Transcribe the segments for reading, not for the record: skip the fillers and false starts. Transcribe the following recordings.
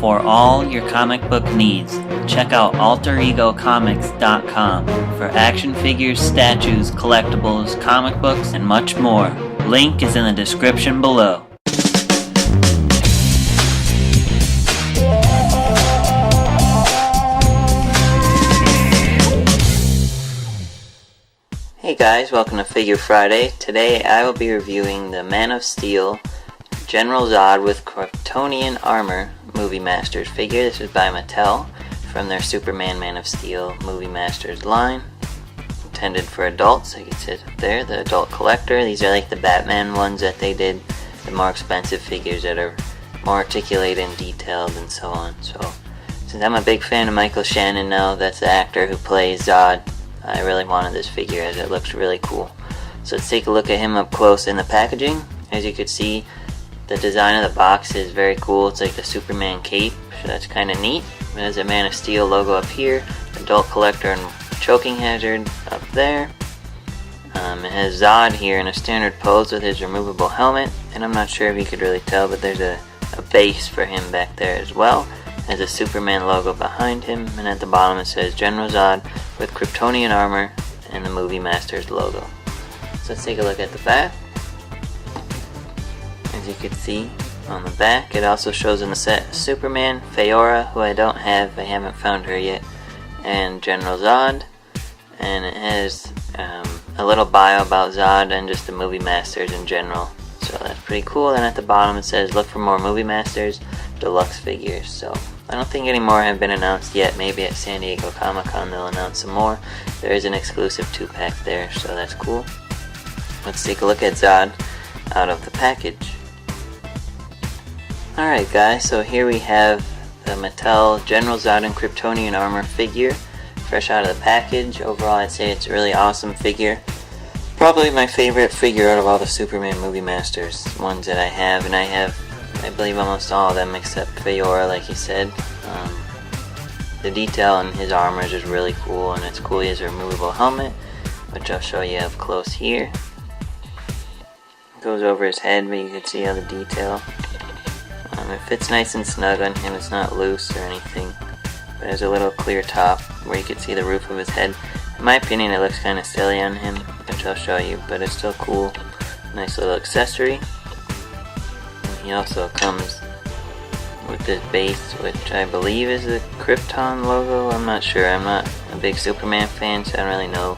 for all your comic book needs. Check out alteregocomics.com for action figures, statues, collectibles, comic books, and much more. Link is in the description below. Hey guys, welcome to Figure Friday. Today I will be reviewing the Man of Steel General Zod with Kryptonian Armor Movie Masters figure. This is by Mattel from their Superman Man of Steel Movie Masters line. Intended for adults, like it says up there, the adult collector. These are like the Batman ones that they did, the more expensive figures that are more articulated and detailed and so on. So, since I'm a big fan of Michael Shannon now, that's the actor who plays Zod, I really wanted this figure as it looks really cool. So let's take a look at him up close in the packaging. As you can see, the design of the box is very cool. It's like the Superman cape, so that's kind of neat. It has a Man of Steel logo up here, adult collector and choking hazard up there. It has Zod here in a standard pose with his removable helmet, and I'm not sure if you could really tell, but there's a base for him back there as well. Has a Superman logo behind him, and at the bottom it says General Zod with Kryptonian armor and the Movie Masters logo. So let's take a look at the back. As you can see on the back, it also shows in the set Superman, Feora, who I don't have, I haven't found her yet, and General Zod. And it has a little bio about Zod and just the Movie Masters in general. So that's pretty cool. And at the bottom it says look for more Movie Masters deluxe figures. So I don't think any more have been announced yet. Maybe at San Diego Comic-Con they'll announce some more. There is an exclusive 2-pack there, so that's cool. Let's take a look at Zod out of the package. Alright guys, so here we have the Mattel General Zod and Kryptonian armor figure, fresh out of the package. Overall I'd say it's a really awesome figure. Probably my favorite figure out of all the Superman Movie Masters ones that I have, and I believe almost all of them except Feora, like he said. The detail in his armor is just really cool, and it's cool he has a removable helmet, which I'll show you up close here. It goes over his head, but you can see all the detail. It fits nice and snug on him, it's not loose or anything. But it has a little clear top where you can see the roof of his head. In my opinion it looks kind of silly on him, which I'll show you, but it's still cool. Nice little accessory. He also comes with this base, which I believe is the Krypton logo. I'm not sure. I'm not a big Superman fan, so I don't really know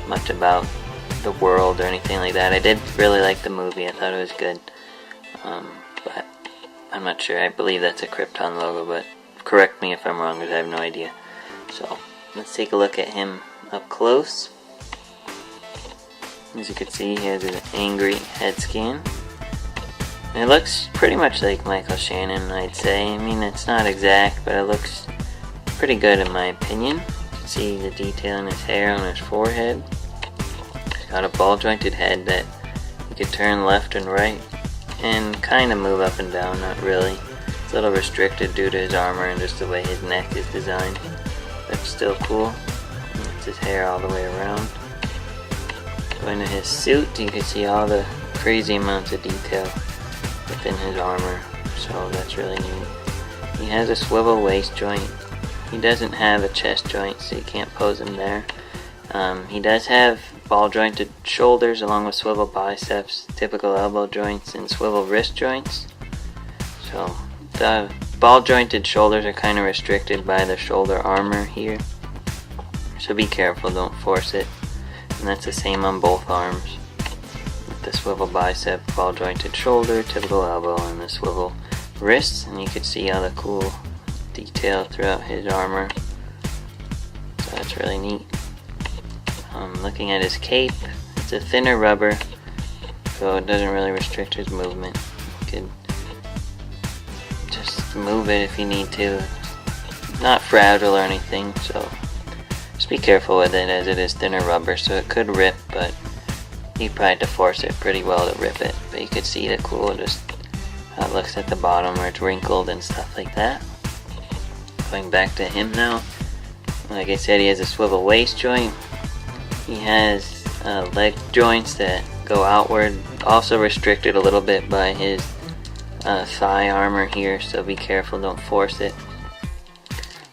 much about the world or anything like that. I did really like the movie. I thought it was good. But I'm not sure. I believe that's a Krypton logo, but correct me if I'm wrong, because I have no idea. So let's take a look at him up close. As you can see, he has an angry head scan. It looks pretty much like Michael Shannon, I'd say. I mean, it's not exact, but it looks pretty good in my opinion. You can see the detail in his hair on his forehead. He's got a ball-jointed head that you can turn left and right and kind of move up and down, not really. It's a little restricted due to his armor and just the way his neck is designed. That's still cool. It's his hair all the way around. Going to his suit, you can see all the crazy amounts of detail within his armor, so that's really neat. He has a swivel waist joint. He doesn't have a chest joint, so you can't pose him there. He does have ball jointed shoulders along with swivel biceps, typical elbow joints, and swivel wrist joints. So the ball jointed shoulders are kind of restricted by the shoulder armor here, so be careful, don't force it. And that's the same on both arms. The swivel bicep, ball jointed shoulder, typical elbow, and the swivel wrists, and you can see all the cool detail throughout his armor, so that's really neat. Looking at his cape, it's a thinner rubber, so it doesn't really restrict his movement. You can just move it if you need to. It's not fragile or anything, so just be careful with it, as it is thinner rubber, so it could rip, but you probably have to force it pretty well to rip it. But you can see the cool, just how it looks at the bottom where it's wrinkled and stuff like that. Going back to him now, like I said, he has a swivel waist joint. He has leg joints that go outward, also restricted a little bit by his thigh armor here, so be careful, don't force it.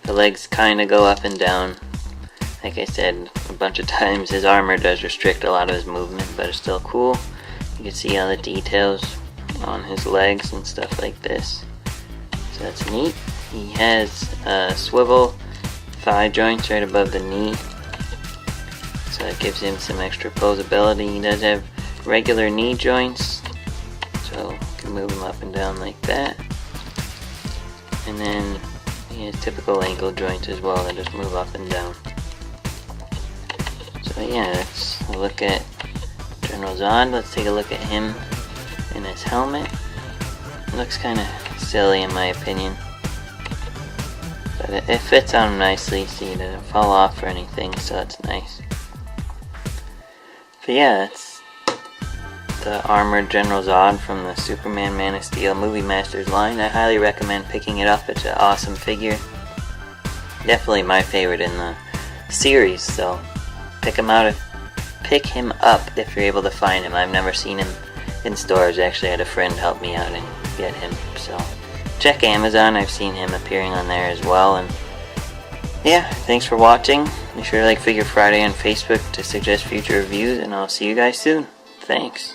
The legs kind of go up and down. Like I said a bunch of times, his armor does restrict a lot of his movement, but it's still cool. You can see all the details on his legs and stuff like this. So that's neat. He has swivel thigh joints right above the knee, so it gives him some extra posability. He does have regular knee joints, so you can move him up and down like that. And then he has typical ankle joints as well that just move up and down. So yeah, let's look at General Zod. Let's take a look at him in his helmet. It looks kind of silly in my opinion, but it fits on him nicely, so he doesn't fall off or anything, so that's nice. But yeah, that's the Armored General Zod from the Superman Man of Steel Movie Masters line. I highly recommend picking it up. It's an awesome figure. Definitely my favorite in the series, so pick him up if you're able to find him. I've never seen him in stores. Actually, I had a friend help me out and get him, so check Amazon. I've seen him appearing on there as well. And yeah, thanks for watching. Be sure to like Figure Friday on Facebook to suggest future reviews, and I'll see you guys soon. Thanks.